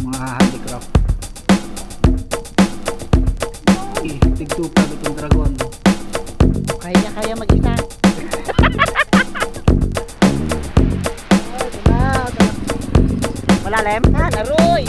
mga handicraft. Tigtupag itong dragon. Kaya mag-isa. Malalim? Ha, naroy!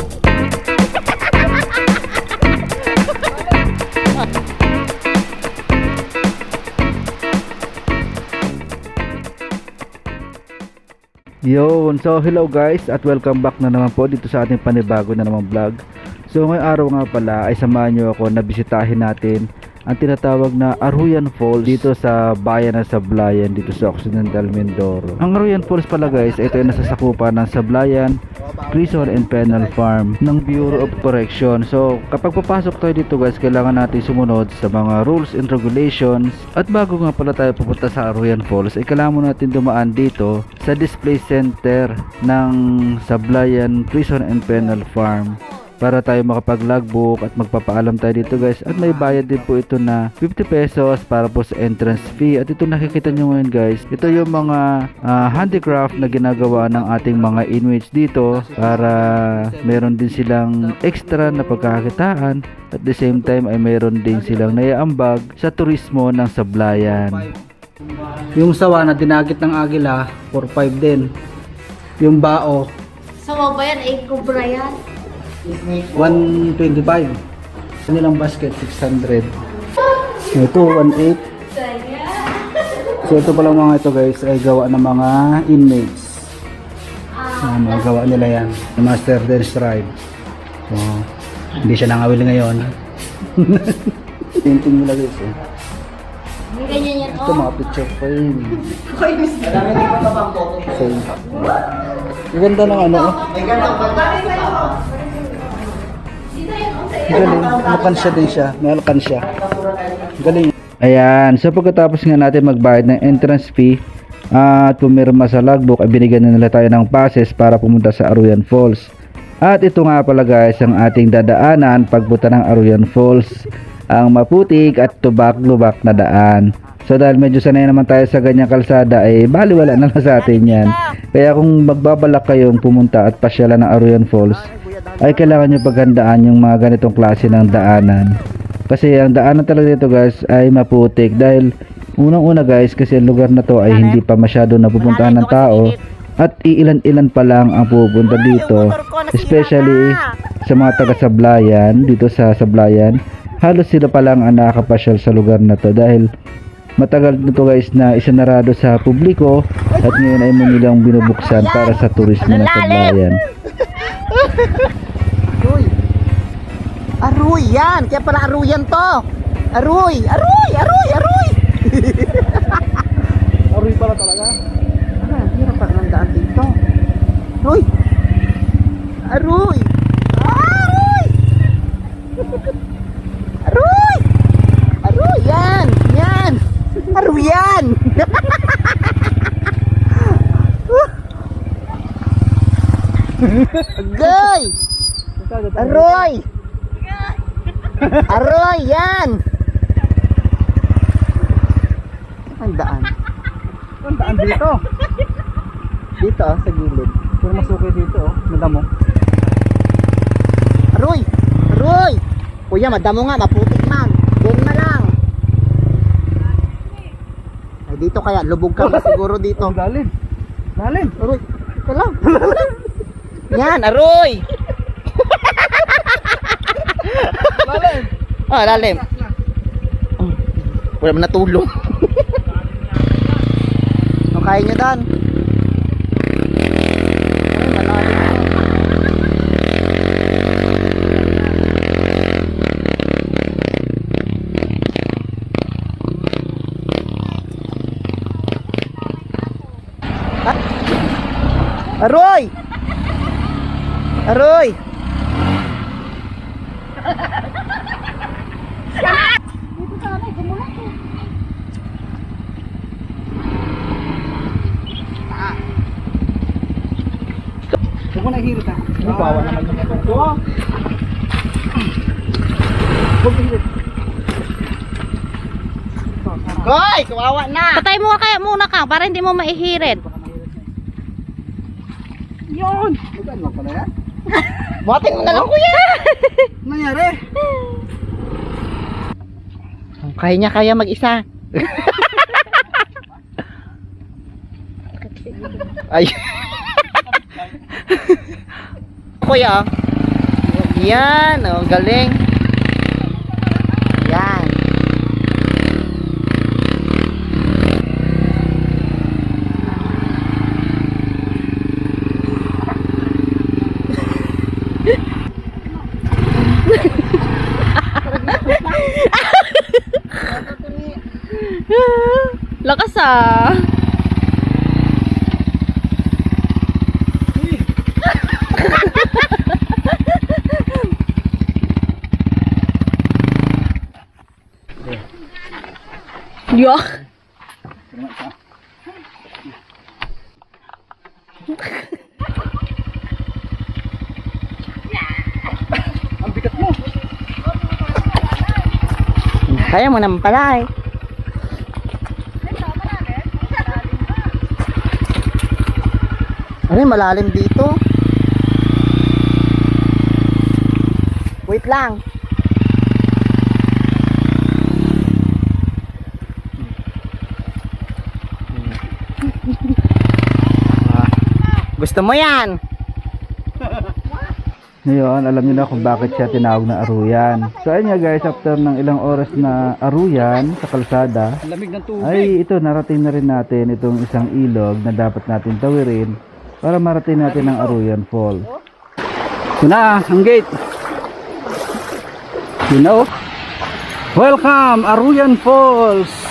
Yun, so hello guys at welcome back na naman po dito sa ating panibago na naman vlog. So ngayong araw nga pala ay samahan nyo ako na bisitahin natin ang tinatawag na Aruyan Falls dito sa bayan ng Sablayan dito sa Occidental Mindoro. Ang Aruyan Falls pala guys, ito ay nasasakupan ng Sablayan Prison and Penal Farm ng Bureau of Correction. So kapag papasok tayo dito guys, kailangan natin sumunod sa mga rules and regulations. At bago nga pala tayo pupunta sa Aruyan Falls, ay kailangan mo natin dumaan dito sa display center ng Sablayan Prison and Penal Farm para tayo makapag-logbook at magpapaalam tayo dito guys. At may bayad din po ito na 50 pesos para po sa entrance fee. At ito nakikita nyo ngayon guys, ito yung mga handicraft na ginagawa ng ating mga inmates dito para meron din silang extra na pagkakakitaan. At the same time ay meron din silang naiambag sa turismo ng Sablayan. Yung sawa na dinagit ng agila 4-5 din. Yung bao Sawa ba yan? Eh, kubra yan. 125. Kanilang basket 600. Ito 18. So ito pala mga ito guys ay gawa ng mga inmates. Mga gawa nila yan. Master Den Strive. So hindi siya nangawil ngayon. Painting nila guys eh. May ganyan yan, Ito mga picture frame. So, ganda ng ano oh. Galing, makansya din siya. May alkansya. Galing. Ayan, so pagkatapos nga natin magbayad ng entrance fee at pumirma sa logbook, ay binigyan na nila tayo ng passes para pumunta sa Aruyan Falls. At ito nga pala guys ang ating dadaanan pagpunta ng Aruyan Falls, ang maputik at tubak-lubak na daan. So dahil medyo sanay naman tayo sa ganyang kalsada, ay baliwala na lang sa atin yan. Kaya kung magbabalak kayong pumunta at pasyalan ng Aruyan Falls, ay kailangan nyo paghandaan yung mga ganitong klase ng daanan. Kasi ang daanan talaga dito guys ay maputik. Dahil unang-una guys, kasi ang lugar na to ay hindi pa masyado napupuntahan ng tao. At iilan-ilan pa lang ang pupunta dito. Especially sa mga taga-Sablayan, dito sa Sablayan. Halos sila pa lang ang nakakapasyal sa lugar na to. Dahil matagal na to guys na isinarado sa publiko. At ngayon ay nilang binubuksan para sa turismo ng Sablayan. Aruy yan! Kaya pala aruyan to! Aruy! Aruy! Aruy! Aruy! Aruy pala talaga? Hirap ang nandaan dito. Aruy! Aruy! Aruy! Aruy! Aruy! Yan! Yan! Aruy yan! Agay! Aroy! Aroy! Yan! Ang daan. Ang daan dito. Dito sa gilid. Pero masuki dito madamo. Aroy! Aroy! Kuya, madamo nga, maputik man. Doon na lang. Ay, dito kaya, lubog ka ba siguro dito. Lalim. Lalim. Aroy! Ito lang. Yan, aroy! Lalim. Ah, lalim. Wala mo natulong. Ano kaya nyo dan? Aroy! Aroy! Huwag mo nahirit ha. Bawa naman yung ito. Huwag nahirit. Goy! Kawawa na! Patay mo kaya muna ka para hindi mo maihirit. Yun! Magkaan lang pala yan? Buhatin mo na lang, kuya. Nangyari? Kaya niya kaya mag-isa. Ay. Kuya. Yan, oh, galing. Yan. Lakas ah. Yuck. Ang bigat mo. Kaya mo naman pala eh. Ano yung malalim dito? Wait lang. Gusto mo yan? Ngayon, alam niyo na kung bakit siya tinawag na aruyan. So ayun nga guys, after ng ilang oras na aruyan sa kalsada, Lamig ng tubig. ay ito, narating na rin natin itong isang ilog na dapat natin tawirin para marating natin ang Aruyan Fall. Ito na, ang gate. You know? Welcome, Aruyan Falls!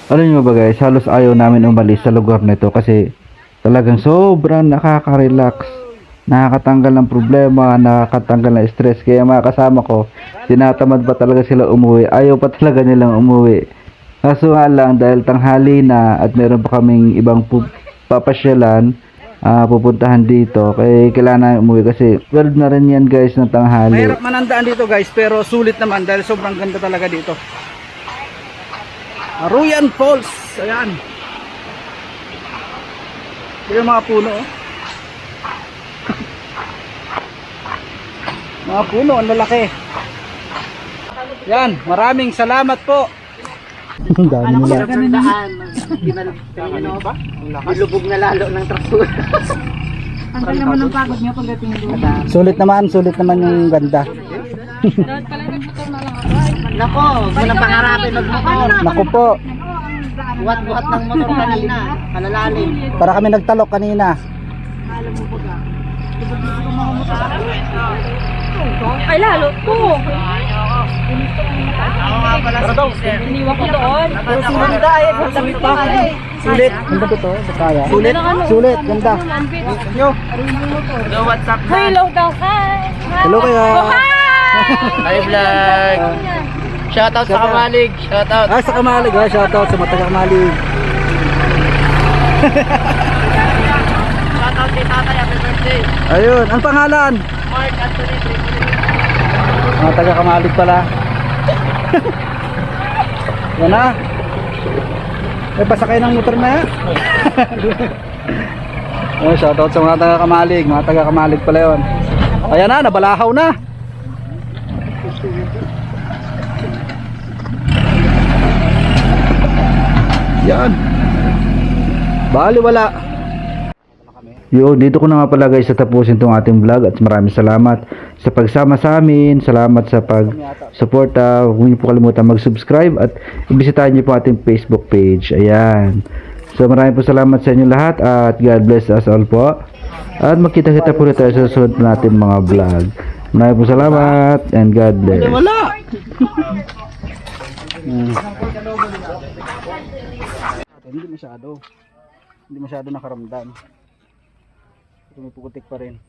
Alam nyo ba guys, halos ayaw namin umalis sa lugar na ito kasi talagang sobrang nakaka-relax, nakakatanggal ng problema, nakakatanggal ng stress. Kaya mga kasama ko, tinatamad pa talaga sila umuwi, ayaw pa talaga nilang umuwi. Kaso nga lang, dahil tanghali na at meron pa kaming ibang papasyalan, pupuntahan dito, kaya kailangan namin umuwi kasi 12 na rin yan guys ng tanghali. Mahirap manandaan dito guys, pero sulit naman dahil sobrang ganda talaga dito. Arroyan Falls. Ayan. Ito yung mga puno. Oh. Mga puno, ang lalaki. Yan, maraming salamat po. Ang dami nila. Daan. Lubog na lalo ng traktor. Tanggal naman ang pagod niyo pagdating doon. Sulit naman yung ganda. Nako, huwag mo nang pangarapin magmotor. Naku po, Buhat-buhat ng motor kanina. Kalalalim. para kami nagtalok kanina. Ay, lalo po. Iniwan ko doon. Sulit. Ganda to to, kaya. Sulit. Sulit, ganda. Hello daw, hi. Hello kayo. Oh, hi! Hi vlog. Shoutout sa Kamalig. Shoutout. Ah, sa Kamalig ha, shoutout sa mga taga Kamalig. Shoutout kay tatay. Happy birthday. Ayun, ang pangalan? Mark Anthony. Mga taga Kamalig pala. Yan na. May pasakay ng motor na. Oh, shoutout sa mga taga Kamalig. Mga taga Kamalig pala yun. Ayan na, nabalahaw na. Yan. Bali wala. Yo, dito ko na nga pala guys tatapusin tong ating vlog at maraming salamat sa pagsama sa amin, salamat sa pag-suporta. Huwag niyo po kalimutan mag-subscribe at ibisitahin niyo po ating Facebook page. Ayan. So maraming po salamat sa inyo lahat at God bless us all po. At magkita-kita po tayo sa susunod natin mga vlog. Maraming po salamat and God bless. Wala. Hindi masyado. Hindi masyado nakaramdam. Tumipukutik pa rin.